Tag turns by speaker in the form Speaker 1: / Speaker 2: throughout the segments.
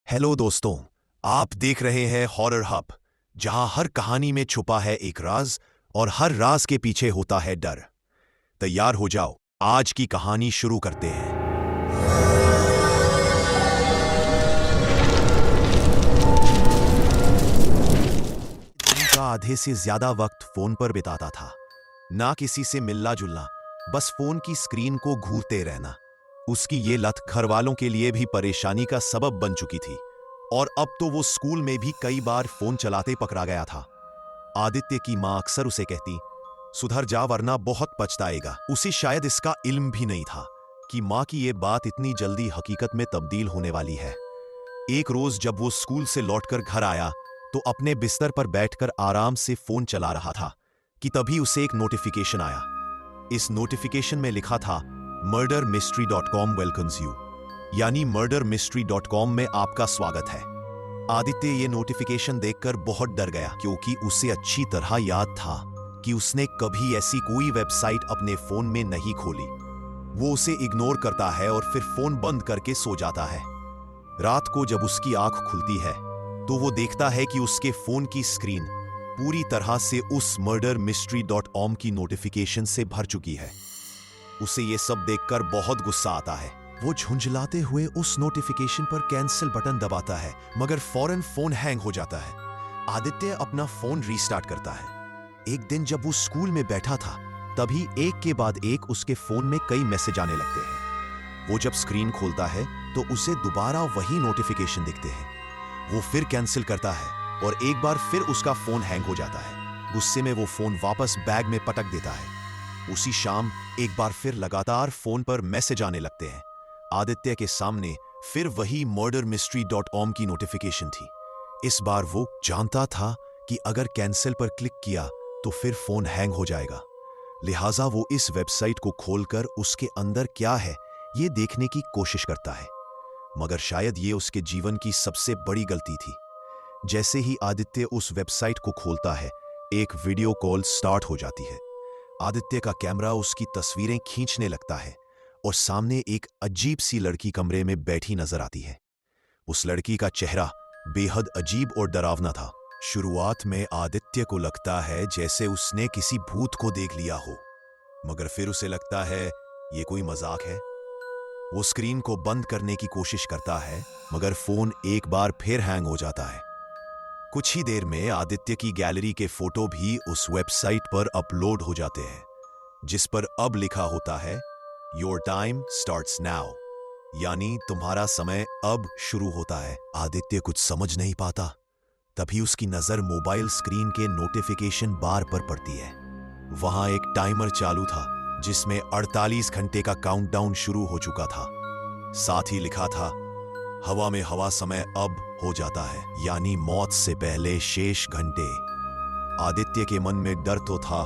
Speaker 1: Hello दोस्तों, आप देख रहे हैं हॉरर हब, जहां हर कहानी में छुपा है एक राज और हर राज के पीछे होता है डर। तैयार हो जाओ, आज की कहानी शुरू करते हैं। दिन का आधे से ज्यादा वक्त फोन पर बिताता था। ना किसी से मिलना जुलना, बस फोन की स्क्रीन को घूरते रहना। उसकी ये लत घर वालों के लिए भी परेशानी का सबब बन चुकी थी, और अब तो वो स्कूल में भी कई बार फोन चलाते पकड़ा गया था। आदित्य की मां अक्सर उसे कहती, सुधर जा वरना बहुत पछताएगा। उसे शायद इसका इल्म भी नहीं था कि मां की ये बात इतनी जल्दी हकीकत में तब्दील होने वाली है। एक रोज जब वो स्कूल से लौटकर घर आया तो अपने बिस्तर पर बैठकर आराम से फोन चला रहा था कि तभी उसे एक नोटिफिकेशन आया। इस नोटिफिकेशन में लिखा था, murdermystery.com वेलकम्स यू, यानी murdermystery.com में आपका स्वागत है। आदित्य ये नोटिफिकेशन देखकर बहुत डर गया, क्योंकि उसे अच्छी तरह याद था कि उसने कभी ऐसी कोई वेबसाइट अपने फोन में नहीं खोली। वो उसे इग्नोर करता है और फिर फोन बंद करके सो जाता है। रात को जब उसकी आंख खुलती है तो वो देखता है कि उसके फोन की स्क्रीन पूरी तरह से उस murdermystery.com की नोटिफिकेशन से भर चुकी है। उसे ये सब देखकर बहुत गुस्सा आता है। वो झुंझलाते हुए उस नोटिफिकेशन पर कैंसिल बटन दबाता है, मगर फौरन फोन हैंग हो जाता है। आदित्य अपना फोन रीस्टार्ट करता है। एक दिन जब वो स्कूल में बैठा था, तभी एक के बाद एक उसके फोन में कई मैसेज आने लगते हैं। वो जब स्क्रीन खोलता है तो उसे दोबारा वही नोटिफिकेशन दिखते हैं। वो फिर कैंसिल करता है और एक बार फिर उसका फोन हैंग हो जाता है। गुस्से में वो फोन वापस बैग में पटक देता है। उसी शाम एक बार फिर लगातार फोन पर मैसेज आने लगते हैं। आदित्य के सामने फिर वही murdermystery.com की नोटिफिकेशन थी। इस बार वो जानता था कि अगर कैंसिल पर क्लिक किया तो फिर फोन हैंग हो जाएगा। लिहाजा वो इस वेबसाइट को खोलकर उसके अंदर क्या है ये देखने की कोशिश करता है। मगर शायद ये उसके जीवन की सबसे बड़ी गलती थी। जैसे ही आदित्य उस वेबसाइट को खोलता है, एक वीडियो कॉल स्टार्ट हो जाती है। आदित्य का कैमरा उसकी तस्वीरें खींचने लगता है और सामने एक अजीब सी लड़की कमरे में बैठी नजर आती है। उस लड़की का चेहरा बेहद अजीब और डरावना था। शुरुआत में आदित्य को लगता है जैसे उसने किसी भूत को देख लिया हो, मगर फिर उसे लगता है ये कोई मजाक है। वो स्क्रीन को बंद करने की कोशिश करता है, मगर फोन एक बार फिर हैंग हो जाता है। कुछ ही देर में आदित्य की गैलरी के फोटो भी उस वेबसाइट पर अपलोड हो जाते हैं, जिस पर अब लिखा होता है, योर टाइम स्टार्ट्स नाउ, यानी तुम्हारा समय अब शुरू होता है। आदित्य कुछ समझ नहीं पाता। तभी उसकी नजर मोबाइल स्क्रीन के नोटिफिकेशन बार पर पड़ती है। वहां एक टाइमर चालू था, जिसमें 48 घंटे का काउंटडाउन शुरू हो चुका था। साथ ही लिखा था, हवा में हवा समय अब हो जाता है, यानी मौत से पहले शेष घंटे। आदित्य के मन में डर तो था,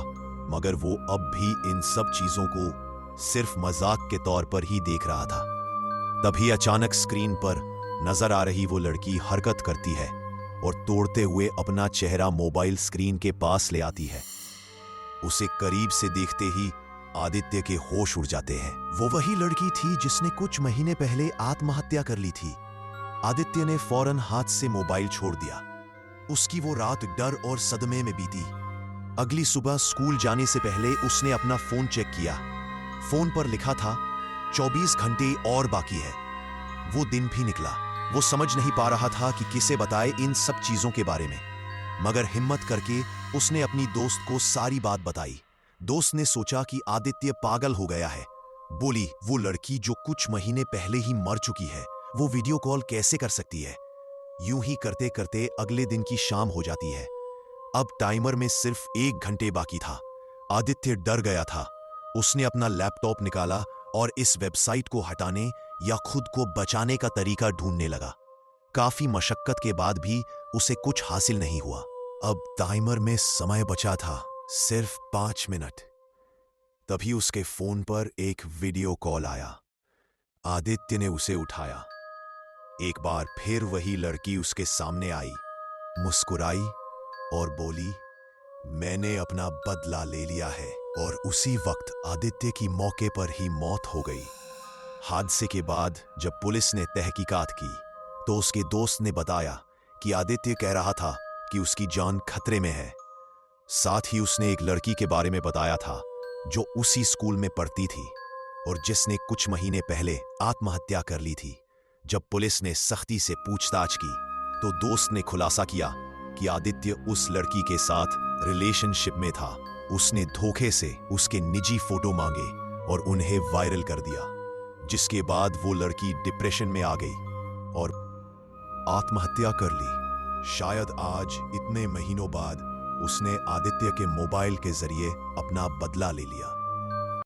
Speaker 1: मगर वो अब भी इन सब चीजों को सिर्फ मजाक के तौर पर ही देख रहा था। तभी अचानक स्क्रीन पर नजर आ रही वो लड़की हरकत करती है और तोड़ते हुए अपना चेहरा मोबाइल स्क्रीन के पास ले आती है। उसे करीब से देखते ही आदित्य के होश उड़ जाते हैं। वो वही लड़की थी जिसने कुछ महीने पहले आत्महत्या कर ली थी। आदित्य ने फौरन हाथ से मोबाइल छोड़ दिया। उसकी वो रात डर और सदमे में बीती। अगली सुबह स्कूल जाने से पहले उसने अपना फोन चेक किया। फोन पर लिखा था, 24 घंटे और बाकी है। वो दिन भी निकला। वो समझ नहीं पा रहा था कि किसे बताए इन सब चीजों के बारे में, मगर हिम्मत करके उसने अपनी दोस्त को सारी बात बताई। दोस्त ने सोचा कि आदित्य पागल हो गया है। बोली, वो लड़की जो कुछ महीने पहले ही मर चुकी है, वो वीडियो कॉल कैसे कर सकती है। यूं ही करते करते अगले दिन की शाम हो जाती है। अब टाइमर में सिर्फ 1 घंटे बाकी था। आदित्य डर गया था। उसने अपना लैपटॉप निकाला और इस वेबसाइट को हटाने या खुद को बचाने का तरीका ढूंढने लगा। काफी मशक्कत के बाद भी उसे कुछ हासिल नहीं हुआ। अब टाइमर में समय बचा था सिर्फ 5 मिनट। तभी उसके फोन पर एक वीडियो कॉल आया। आदित्य ने उसे उठाया। एक बार फिर वही लड़की उसके सामने आई, मुस्कुराई और बोली, मैंने अपना बदला ले लिया है। और उसी वक्त आदित्य की मौके पर ही मौत हो गई। हादसे के बाद जब पुलिस ने तहकीकात की तो उसके दोस्त ने बताया कि आदित्य कह रहा था कि उसकी जान खतरे में है। साथ ही उसने एक लड़की के बारे में बताया था जो उसी स्कूल में पढ़ती थी और जिसने कुछ महीने पहले आत्महत्या कर ली थी। जब पुलिस ने सख्ती से पूछताछ की तो दोस्त ने खुलासा किया कि आदित्य उस लड़की के साथ रिलेशनशिप में था। उसने धोखे से उसके निजी फोटो मांगे और उन्हें वायरल कर दिया, जिसके बाद वो लड़की डिप्रेशन में आ गई और आत्महत्या कर ली। शायद आज इतने महीनों बाद उसने आदित्य के मोबाइल के जरिए अपना बदला ले लिया।